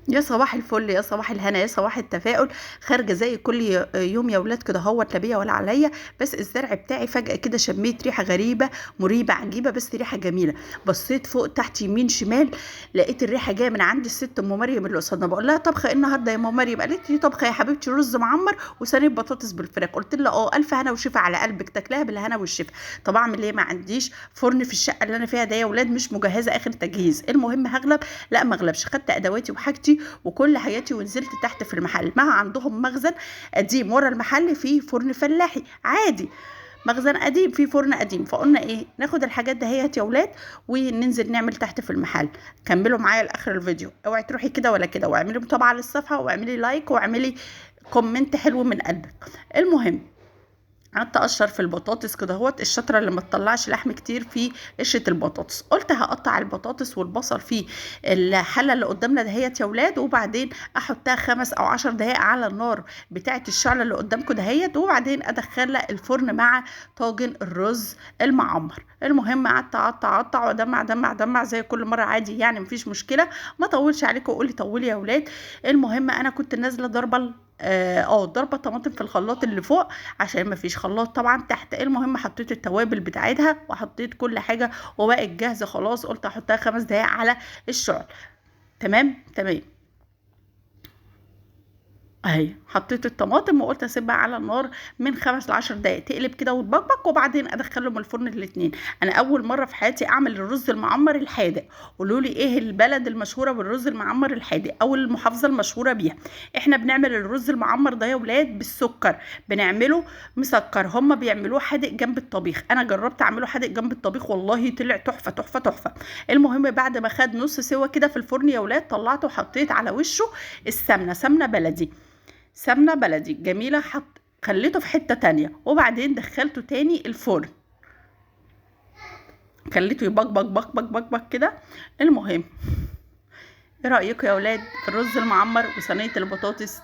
يا صباح الفل، يا صباح الهنا، يا صباح التفاؤل. خارجه زي كل يوم يا ولاد كده، هو لا بيا ولا عليا. بس الزرع بتاعي فجاه كده شميت ريحه غريبه مريبه عجيبه، بس ريحه جميله. بصيت فوق تحت يمين شمال، لقيت الريحه جايه من عند الست ام مريم اللي قصادنا. بقول لها طبخه ايه النهارده يا ام مريم؟ قالت لي طبخه يا حبيبتي رز معمر وصينيه بطاطس بالفراخ. قلت لها الف هنا وشفا على قلبك، تاكلها بالهنا والشفا. طب اعمل ايه؟ ما عنديش فرن في الشقه اللي انا فيها ده يا ولاد، مش مجهزه اخر تجهيز. المهم هغلب. لا ما اغلبش، خدت ادواتي وحاجتي وكل حياتي ونزلت تحت في المحل. ما عندهم مخزن قديم ورا المحل فيه فرن فلاحي عادي، مخزن قديم فيه فرن قديم. فقلنا ايه، ناخد الحاجات دهيت يا ولاد وننزل نعمل تحت في المحل. كملوا معايا لاخر الفيديو، اوعي تروحي كده ولا كده، واعملي متابعه للصفحه واعملي لايك واعملي كومنت حلو من قلبك. المهم قعدت اقشر في البطاطس كده اهوت، الشطره اللي ما تطلعش لحم كتير في قشره البطاطس. قلت هقطع البطاطس والبصل في الحله اللي قدامنا دهيت يا ولاد، وبعدين احطها 5 او 10 دقايق على النار بتاعه الشعله اللي قدامكم دهيت، وبعدين ادخلها الفرن مع طاجن الرز المعمر. المهم قعدت اقطع وادمع دمع دمع زي كل مره عادي، يعني مفيش مشكله. ما طولش عليكم وقولي طولي يا ولاد. المهم انا كنت نازله ضربه ضربه طماطم في الخلاط اللي فوق عشان ما فيش خلاط طبعا تحت. المهم حطيت التوابل بتاعتها وحطيت كل حاجه وبقت جاهزه خلاص. قلت احطها 5 دقايق على الشعل. تمام تمام. اهي حطيت الطماطم وقلت اسيبها على النار من 5 ل10 دقايق تقلب كده وتبقبق، وبعدين ادخلهم الفرن الاتنين. انا اول مره في حياتي اعمل الرز المعمر الحادق. قولوا لي ايه البلد المشهوره بالرز المعمر الحادق او المحافظه المشهوره بيها؟ احنا بنعمل الرز المعمر ده يا ولاد بالسكر، بنعمله مسكر. هم بيعملوه حادق جنب الطبيخ، انا جربت اعمله حادق جنب الطبيخ والله طلع تحفه تحفه تحفه. المهم بعد ما خد نص سوا كده في الفرن يا ولاد، طلعته وحطيت على وشه السمنه، سمنه بلدي، سمنة بلدي جميلة. خليته في حتة تانية وبعدين دخلته تاني الفرن، خليته يبقبق بقبق بقبق كده. المهم ايه رأيكم يا ولاد في الرز المعمر وصينية البطاطس؟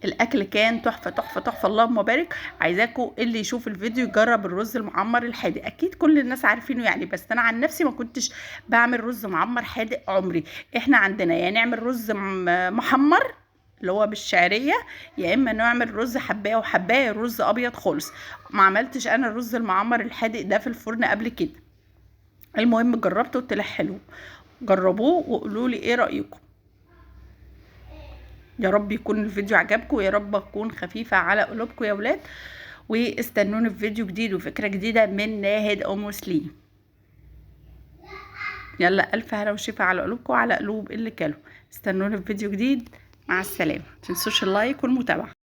الاكل كان تحفه تحفه تحفه اللهم بارك. عايزاكم اللي يشوف الفيديو يجرب الرز المعمر الحادق، اكيد كل الناس عارفينه يعني، بس انا عن نفسي ما كنتش بعمل رز معمر حادق عمري. احنا عندنا يا نعمل رز محمر اللي هو بالشعريه، يا اما نعمل رز حبايه وحبايه رز ابيض خالص. ما عملتش انا الرز المعمر الحادق ده في الفرن قبل كده. المهم جربته وطلع حلو. جربوه وقولوا لي ايه رايكم. يا رب يكون الفيديو عجبكم، ويا رب اكون خفيفة على قلوبكم يا ولاد. واستنوني في فيديو جديد وفكرة جديدة من ناهد ام سليم. يلا الف هلا وشفا على قلوبكم وعلى قلوب اللي كلوا. استنوني في فيديو جديد. مع السلامة، متنسوش اللايك والمتابعة.